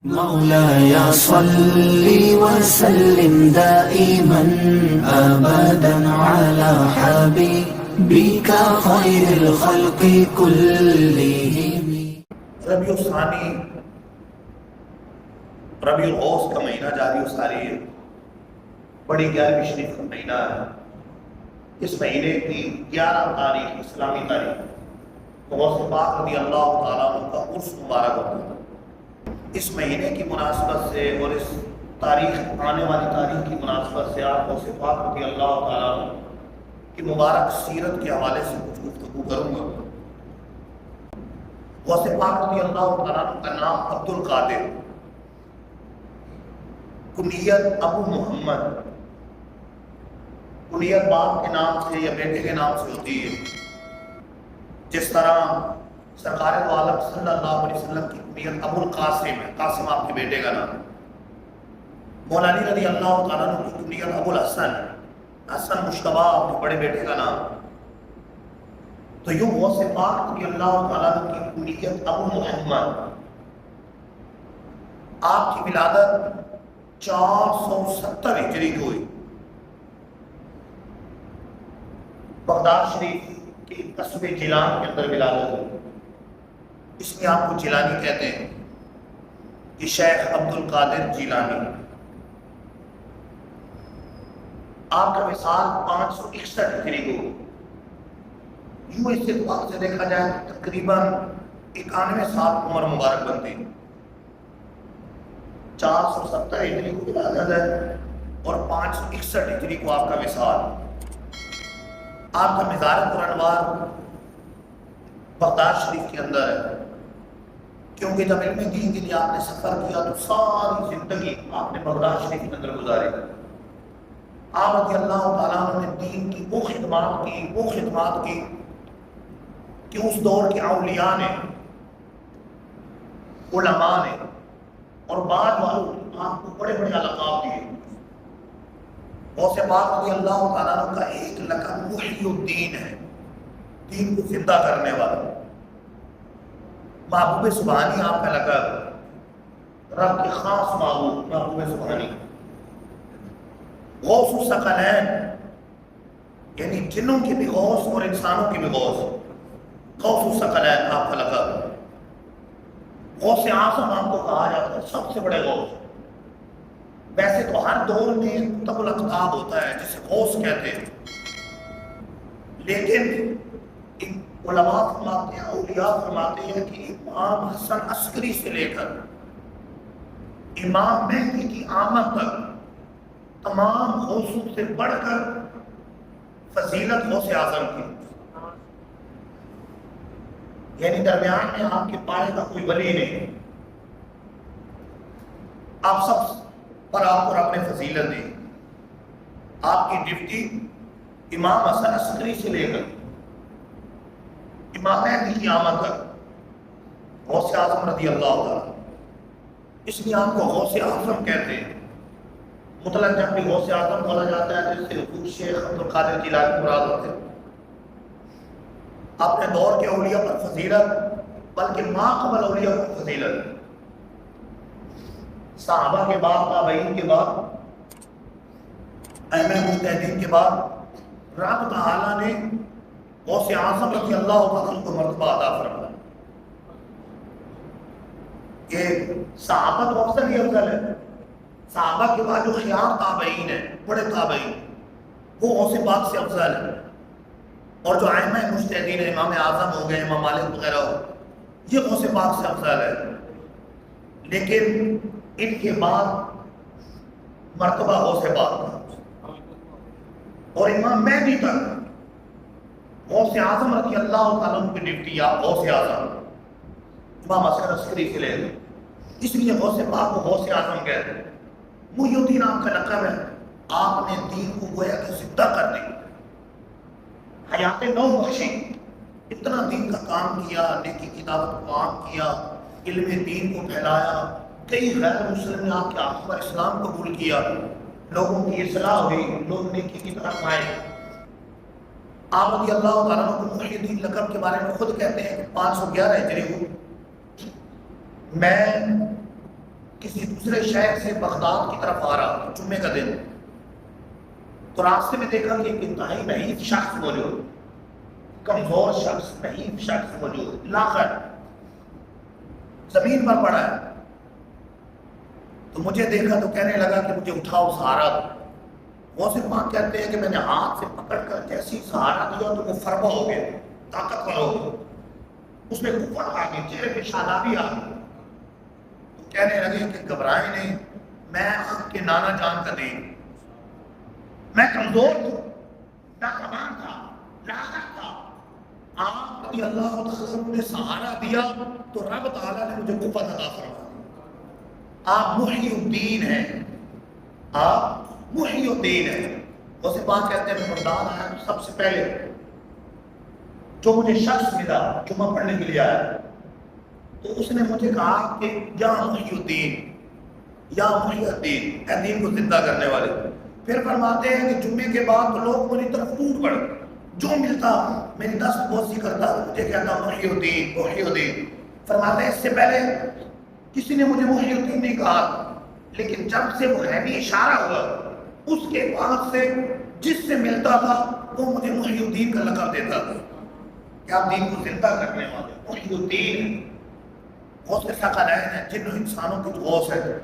مولاي صل وسلم دائما أبدا على حبيبك خير الخلق كلهم. ربیع الثانی ربیع الغوث کا مہینہ جاری و ساری ہے، بڑی 11ویں شریف کا مہینہ ہے۔ اس مہینے کی 11 تاریخ اسلامی تاریخ غوث پاک رضی اللہ تعالیٰ عنہ کا عرس مبارک ہوتا ہے۔ اس مہینے کی مناسبت سے اور اس تاریخ آنے والی تاریخ کی مناسبت سے آپ غوث پاک رضی اللہ تعالیٰ عنہ کی مبارک سیرت کے حوالے سے کچھ گفتگو کروں گا۔ غوث پاک رضی اللہ تعالیٰ عنہ کا نام عبد القادر، کنیت ابو محمد، کنیت باپ کے نام سے یا بیٹے کے نام سے ہوتی ہے، جس طرح سرکار دو عالم صلی اللہ علیہ وسلم کی کنیت ابو القاسم ہے، قاسم آپ کے بیٹے کا نام ہے۔ مولا علی رضی اللہ تعالیٰ عنہ کی کنیت ابو الحسن، حسن مشتبہ آپ کے بڑے بیٹے کا نام ہے۔ تو یوں غوث پاک رضی اللہ تعالیٰ عنہ کی کنیت ابو محمد، آپ کی ولادت 470 ہجری کو ہوئی، بغداد شریف کے قصبے جیلان کے اندر ولادت ہوئی۔ اس میں آپ کو جیلانی کہتے ہیں، یہ شیخ عبد القادر جیلانی۔ آپ کا وصال 561 ہجری کو، یوں اس اعتبار سے دیکھا جائے تو تقریباً 91 سال عمر مبارک بنتی، 470 ہجری کو ولادت ہے اور 561 ہجری کو آپ کا وصال۔ آپ کا مزار پرانوار بغداد شریف کے اندر ہے، کیونکہ جب علم دین کے لیے آپ نے سفر کیا تو ساری زندگی آپ نے بغداد شریف کے اندر گزاری۔ آپ رضی اللہ تعالیٰ عنہ نے دین کی وہ خدمات کی کہ اس دور کے اولیاء نے، علماء نے اور بعد والوں نے آپ کو بڑے بڑے القاب دیے۔ غوث پاک رضی اللہ تعالیٰ عنہ کا ایک لقب محی الدین ہے، دین کو زندہ کرنے والا۔ محبوب سبحانی آپ کا لقب، رب کے خاص محبوب محبوب سبحانی۔ غوث الثقلین، یعنی جنوں کے بھی غوث اور انسانوں کے بھی غوث، غوث الثقلین آپ کا لقب۔ غوث اعظم آپ کو کہا جاتا ہے، سب سے بڑے غوث۔ ویسے تو ہر دور میں کتب الاقطاب ہوتا ہے جسے غوث کہتے ہیں، لیکن علماء فرماتے ہیں، اولیاء فرماتے ہیں کہ امام حسن عسکری سے لے کر امام مہدی کی آمد تک تمام غوثوں سے بڑھ کر فضیلت غوث اعظم کی، یعنی درمیان میں آپ کے پائے کا کوئی ولی نہیں۔ آپ سب پر آپ اور اپنے فضیلت دی۔ آپ کی ڈپٹی امام حسن عسکری سے لے کر امام مہدی کی آمد تک غوث اعظم رضی اللہ تعالیٰ، اس لیے آپ کو غوث اعظم کہتے ہیں۔ مطلق جب بھی غوث اعظم بولا جاتا ہے تو اس سے خود شیخ عبد القادر جیلانی مراد ہوتے ہیں۔ اپنے دور کے اولیاء پر فضیلت، بلکہ ما قبل اولیاء پر فضیلت، صحابہ کے بعد، تابعین کے بعد، ائمہ مجتہدین کے بعد رب تعالیٰ نے غوث اعظم رضی اللہ تعالیٰ کو مرتبہ عطا فرمایا۔ کہ صحابہ تو افضل ہی افضل ہے، صحابہ کے بعد جو خیار تابعین ہیں، بڑے تابعین، وہ غوث پاک سے افضل ہے، اور جو ائمہ مجتہدین ہیں، امام اعظم ہو گئے، امام مالک وغیرہ ہو، یہ غوث پاک سے افضل ہے۔ لیکن ان کے بعد مرتبہ غوث پاک کا، اور امام مہدی تک غوث اعظم رضی اللہ تعالیٰ عنہ کی ڈپٹی یا غوث اعظم امام حسن عسکری سے لے لیں، اس لیے غوث پاک کو غوث اعظم کہتے ہیں۔ محی الدین آپ کا لقب ہے، آپ نے دین کو گویا کہ زندہ کر دی، حیات نو بخشی، اتنا دین کا کام کیا، نیکی کی دعوت کو عام کیا، علم دین کو پھیلایا، کئی غیر مسلم نے آپ کے آخر پر اسلام قبول کیا، لوگوں کی اصلاح ہوئی، لوگ نیکی کی طرف آئے۔ آپ رضی اللہ تعالیٰ عنہ کو محی الدین لقب کے بارے میں خود کہتے ہیں کہ 511 ہجری کو میں کسی دوسرے شہر سے بغداد کی طرف آ رہا، جمعے کا دن، تو راستے میں دیکھا کہ ایک انتہائی نحیف شخص موجود، کمزور شخص، نحیف شخص موجود، لاغر، زمین پر پڑا ہے۔ تو مجھے دیکھا تو کہنے لگا کہ مجھے اٹھاؤ، سہارا دو۔ غوث پاک کہتے ہیں کہ میں نے ہاتھ سے پکڑ کر جیسی سہارا دیا تو وہ فربہ ہو گیا، طاقتور ہو گیا، اس میں قوت آ گئی، چہرے پہ شادابی آ گئی۔ تو کہنے لگے کہ گھبرائیں نہیں، میں آپ کے نانا جان کا دین، میں کمزور تھا، ناتوان تھا، لاغر تھا، آپ رضی اللہ تعالیٰ نے سہارا دیا تو رب تعالیٰ نے مجھے قوت عطا فرمائی۔ آپ محی الدین ہیں، آپ محی الدین ہیں۔ اسے بات کہتے ہیں بغداد آیا تو سب سے پہلے جو مجھے شخص ملا جمعہ پڑھنے کے لیے آیا، تو اس نے مجھے کہا کہ یا محی الدین، یا محی الدین، اے دین کو زندہ کرنے والے۔ پھر فرماتے ہیں کہ جمعے کے بعد لوگ میری طرف ٹوٹ پڑے، جو ملتا میری دست بوسی کرتا مجھے کہتا محی الدین، محی الدین۔ فرماتے ہیں اس سے پہلے کسی نے مجھے محی الدین نہیں کہا، لیکن جب سے وہ غیبی اشارہ ہوا اس کے بعد سے جس سے ملتا تھا وہ مجھے محی الدین کا لقب دیتا تھا کہ آپ دین کو زندہ کرنے والے محی الدین۔ غوث ثقلین ہے، جن انسانوں کی غوث ہے۔